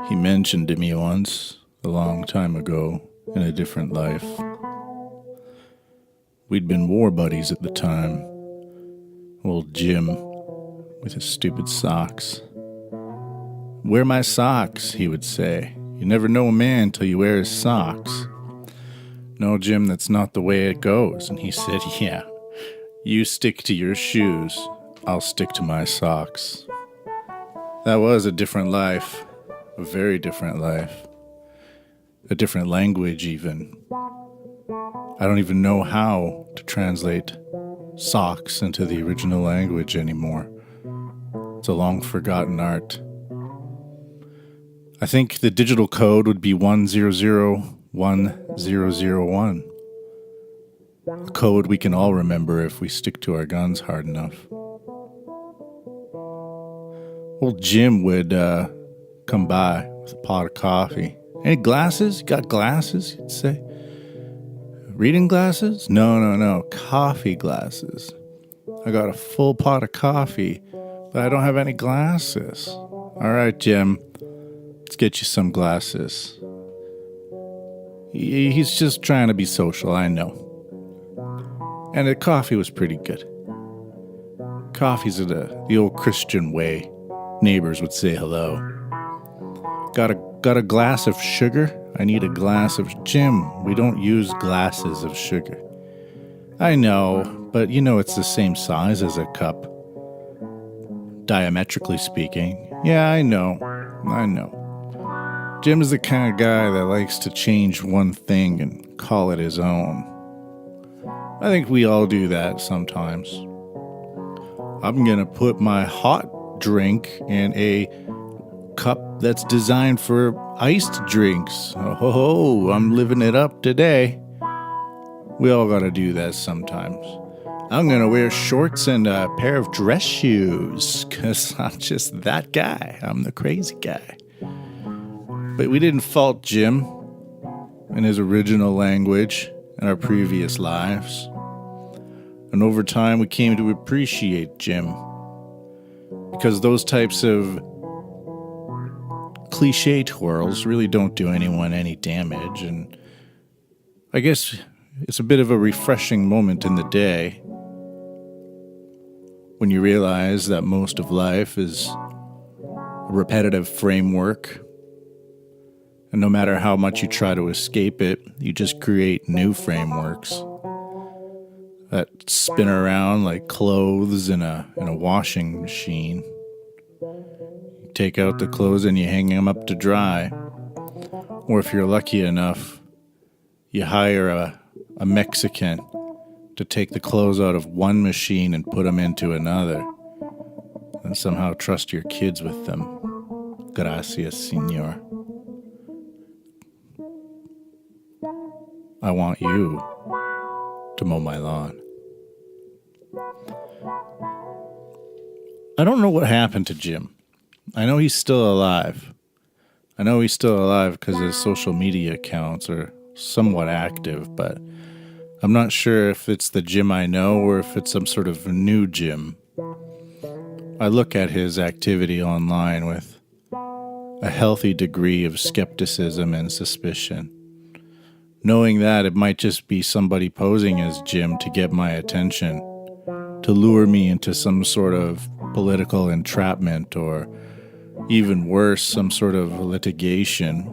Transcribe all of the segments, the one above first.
He mentioned to me once, a long time ago, in a different life. We'd been war buddies at the time. Old Jim, with his stupid socks. "Wear my socks," he would say. "You never know a man till you wear his socks." "No, Jim, that's not the way it goes." And he said, "Yeah, you stick to your shoes. I'll stick to my socks." That was a different life. A very different life. A different language, even. I don't even know how to translate socks into the original language anymore. It's a long forgotten art. I think the digital code would be 1001001. A code we can all remember if we stick to our guns hard enough. Old Jim would come by with a pot of coffee. "Any glasses? You got glasses?" he'd say. "Reading glasses? No. Coffee glasses. I got a full pot of coffee, but I don't have any glasses." "All right, Jim. Let's get you some glasses." He's just trying to be social, I know. And the coffee was pretty good. Coffee's the old Christian way. Neighbors would say hello. Got a glass of sugar? I need a glass of... "Jim, we don't use glasses of sugar." "I know, but you know it's the same size as a cup. Diametrically speaking." "Yeah, I know. Jim is the kind of guy that likes to change one thing and call it his own. I think we all do that sometimes. I'm gonna put my hot drink in a cup that's designed for iced drinks. Oh ho ho, I'm living it up today." We all gotta do that sometimes. "I'm gonna wear shorts and a pair of dress shoes, 'cause I'm just that guy. I'm the crazy guy." But we didn't fault Jim in his original language in our previous lives. And over time we came to appreciate Jim, because those types of cliche twirls really don't do anyone any damage, and I guess it's a bit of a refreshing moment in the day when you realize that most of life is a repetitive framework, and no matter how much you try to escape it, you just create new frameworks that spin around like clothes in a washing machine. You take out the clothes and you hang them up to dry. Or if you're lucky enough, you hire a Mexican to take the clothes out of one machine and put them into another, and somehow trust your kids with them. Gracias, señor. I want you to mow my lawn. I don't know what happened to Jim. I know he's still alive. Because his social media accounts are somewhat active, but I'm not sure if it's the Jim I know or if it's some sort of new Jim. I look at his activity online with a healthy degree of skepticism and suspicion, knowing that it might just be somebody posing as Jim to get my attention, to lure me into some sort of political entrapment, or even worse, some sort of litigation,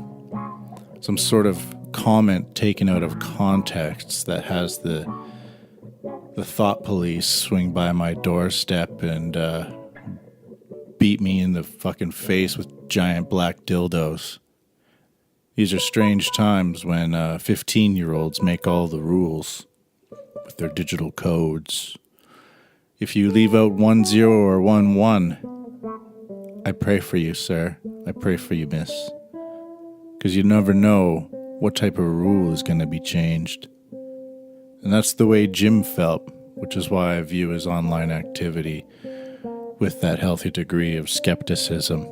some sort of comment taken out of context that has the thought police swing by my doorstep and beat me in the fucking face with giant black dildos. These are strange times when 15-year-olds make all the rules with their digital codes. If you leave out 10 or 11, I pray for you, sir. I pray for you, miss. Because you never know what type of rule is going to be changed. And that's the way Jim felt, which is why I view his online activity with that healthy degree of skepticism.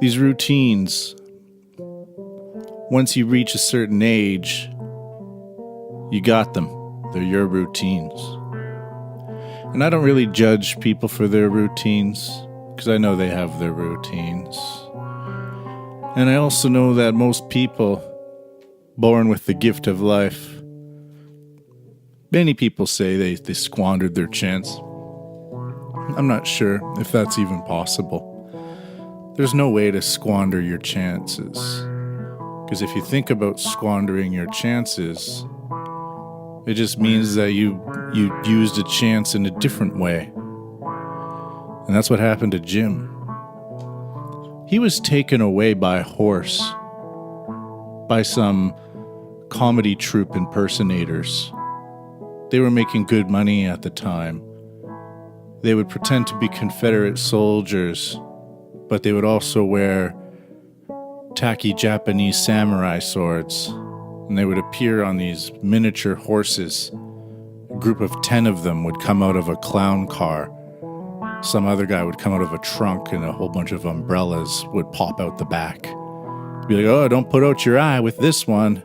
These routines, once you reach a certain age, you got them. They're your routines. And I don't really judge people for their routines. because I know they have their routines. And I also know that most people born with the gift of life, many people say they squandered their chance. I'm not sure if that's even possible. There's no way to squander your chances. Because if you think about squandering your chances, it just means that you used a chance in a different way. And that's what happened to Jim. He was taken away by a horse, by some comedy troupe impersonators. They were making good money at the time. They would pretend to be Confederate soldiers, but they would also wear tacky Japanese samurai swords, and they would appear on these miniature horses. A group of 10 of them would come out of a clown car. Some other guy would come out of a trunk, and a whole bunch of umbrellas would pop out the back. Be like, oh, don't put out your eye with this one.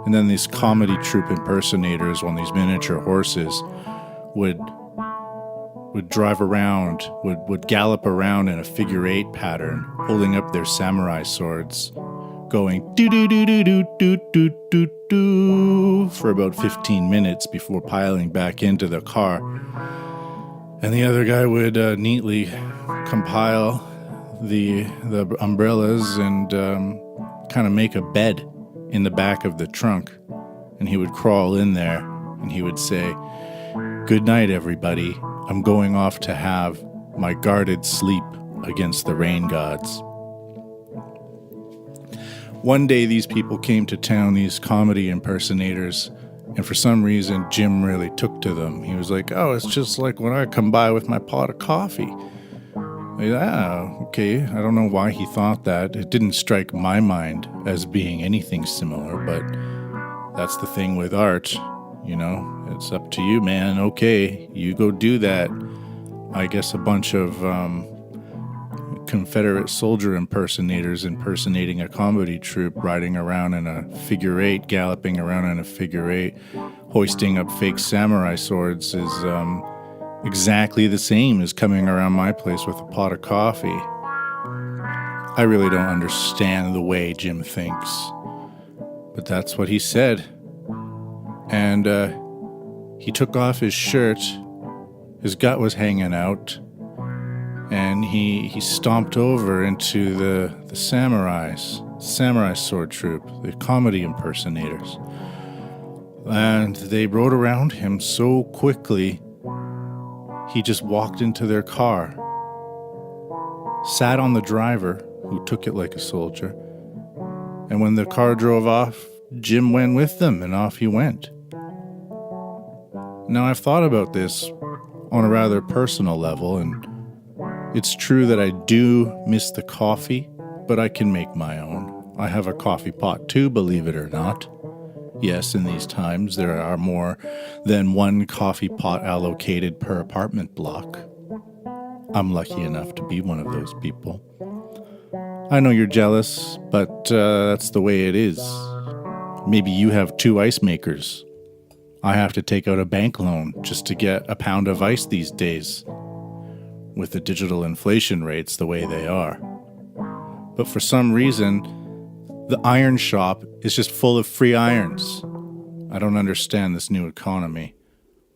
And then these comedy troupe impersonators on these miniature horses would drive around, would gallop around in a figure-8 pattern, holding up their samurai swords, going do-do-do-do-do-do-do-do for about 15 minutes before piling back into the car. And the other guy would neatly compile the umbrellas and kind of make a bed in the back of the trunk. And he would crawl in there and he would say, "Good night, everybody. I'm going off to have my guarded sleep against the rain gods." One day these people came to town, these comedy impersonators, and for some reason Jim really took to them. He was like, "Oh, it's just like when I come by with my pot of coffee." Okay. I don't know why he thought that. It didn't strike my mind as being anything similar, but that's the thing with art. You know, it's up to you, man. Okay, you go do that. I guess a bunch of Confederate soldier impersonators impersonating a comedy troupe, riding around in a figure-8, galloping around in a figure-8, hoisting up fake samurai swords is exactly the same as coming around my place with a pot of coffee. I really don't understand the way Jim thinks, but that's what he said. And he took off his shirt, his gut was hanging out, and he stomped over into the samurai sword troupe, the comedy impersonators. And they rode around him so quickly, he just walked into their car, sat on the driver, who took it like a soldier, and when the car drove off, Jim went with them, and off he went. Now, I've thought about this on a rather personal level, and it's true that I do miss the coffee, but I can make my own. I have a coffee pot too, believe it or not. Yes, in these times, there are more than one coffee pot allocated per apartment block. I'm lucky enough to be one of those people. I know you're jealous, but that's the way it is. Maybe you have 2 ice makers. I have to take out a bank loan just to get a pound of ice these days, with the digital inflation rates the way they are. But for some reason, the iron shop is just full of free irons. I don't understand this new economy,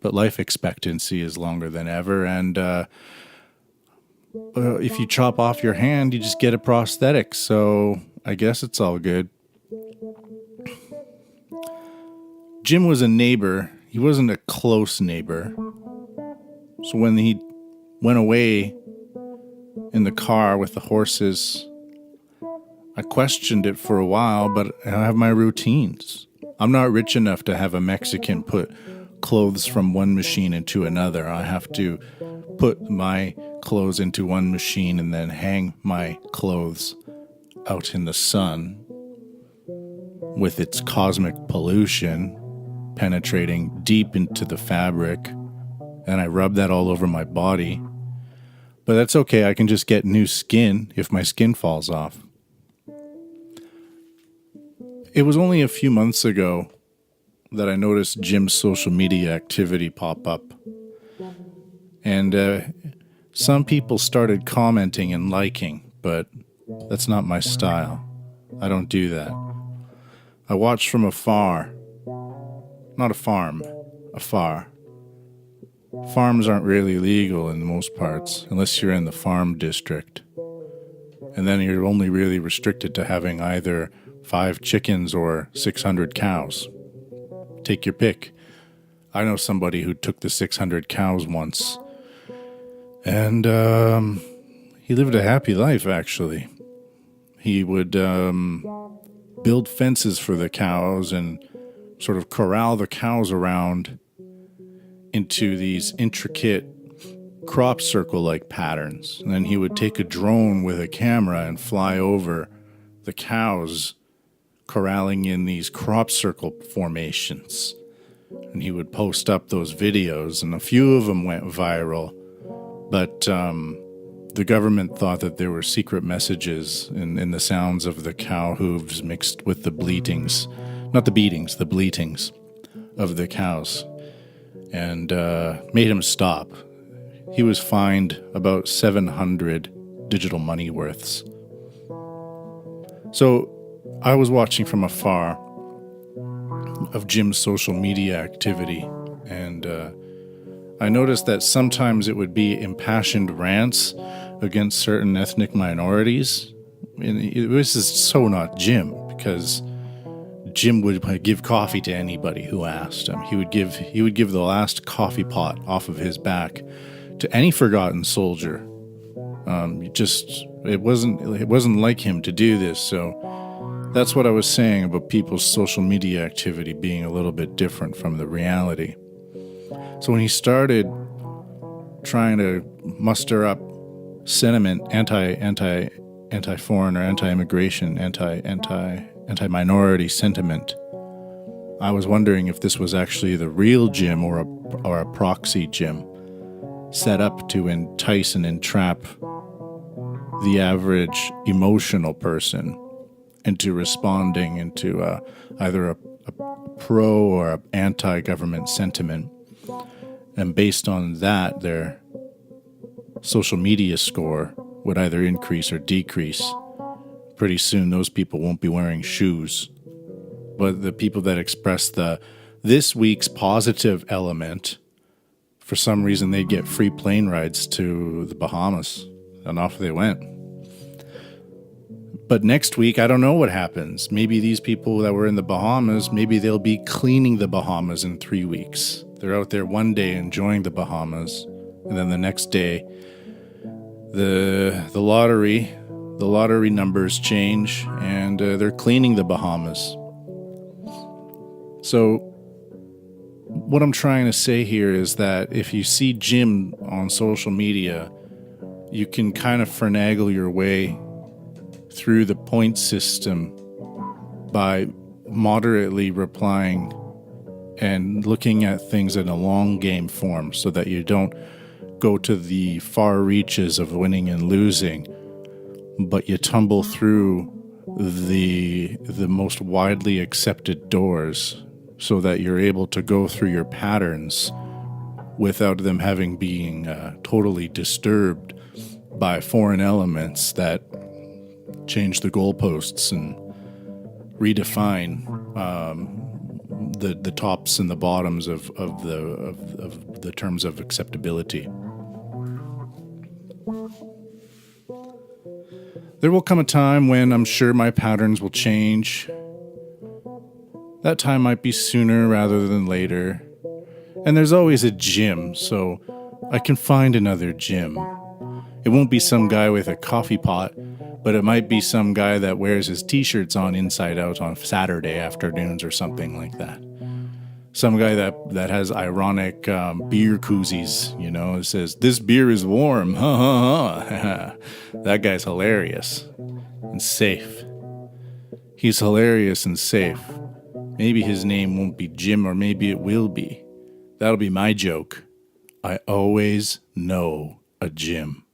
but life expectancy is longer than ever, and if you chop off your hand, you just get a prosthetic, so I guess it's all good. Jim was a neighbor. He wasn't a close neighbor. So when he went away in the car with the horses, I questioned it for a while, but I have my routines. I'm not rich enough to have a Mexican put clothes from one machine into another. I have to put my clothes into one machine and then hang my clothes out in the sun with its cosmic pollution penetrating deep into the fabric, and I rub that all over my body. But that's okay, I can just get new skin if my skin falls off. It was only a few months ago that I noticed Jim's social media activity pop up. And Some people started commenting and liking, but that's not my style. I don't do that. I watch from afar. Not a farm, afar. Farms aren't really legal in most parts, unless you're in the farm district. And then you're only really restricted to having either 5 chickens or 600 cows. Take your pick. I know somebody who took the 600 cows once. And he lived a happy life, actually. He would build fences for the cows and sort of corral the cows around into these intricate crop circle-like patterns. And then he would take a drone with a camera and fly over the cows corralling in these crop circle formations. And he would post up those videos, and a few of them went viral. But the government thought that there were secret messages in the sounds of the cow hooves mixed with the bleatings. Not the beatings, the bleatings of the cows. And made him stop. He was fined about 700 digital money worths. So I was watching from afar of Jim's social media activity, and I noticed that sometimes it would be impassioned rants against certain ethnic minorities. And this is so not Jim, because Jim would give coffee to anybody who asked him. He would give the last coffee pot off of his back to any forgotten soldier. It wasn't like him to do this. So that's what I was saying about people's social media activity being a little bit different from the reality. So when he started trying to muster up sentiment, anti-foreign or anti-immigration, anti-minority sentiment, I was wondering if this was actually the real Jim or a proxy Jim set up to entice and entrap the average emotional person into responding into either a pro or an anti-government sentiment. And based on that, their social media score would either increase or decrease. Pretty soon, those people won't be wearing shoes. But the people that express this week's positive element, for some reason, they'd get free plane rides to the Bahamas. And off they went. But next week, I don't know what happens. Maybe these people that were in the Bahamas, maybe they'll be cleaning the Bahamas in 3 weeks. They're out there one day enjoying the Bahamas, and then the next day, the lottery numbers change, and they're cleaning the Bahamas. So what I'm trying to say here is that if you see Jim on social media, you can kind of finagle your way through the point system by moderately replying and looking at things in a long game form so that you don't go to the far reaches of winning and losing, but you tumble through the most widely accepted doors so that you're able to go through your patterns without them having being totally disturbed by foreign elements that change the goalposts and redefine the tops and the bottoms of the terms of acceptability. There will come a time when I'm sure my patterns will change. That time might be sooner rather than later. And there's always a Jim, so I can find another Jim. It won't be some guy with a coffee pot, but it might be some guy that wears his t-shirts on inside out on Saturday afternoons or something like that. Some guy that has ironic beer koozies, it says, "This beer is warm, ha ha ha." That guy's hilarious and safe. He's hilarious and safe. Maybe his name won't be Jim, or maybe it will be. That'll be my joke. I always know a Jim.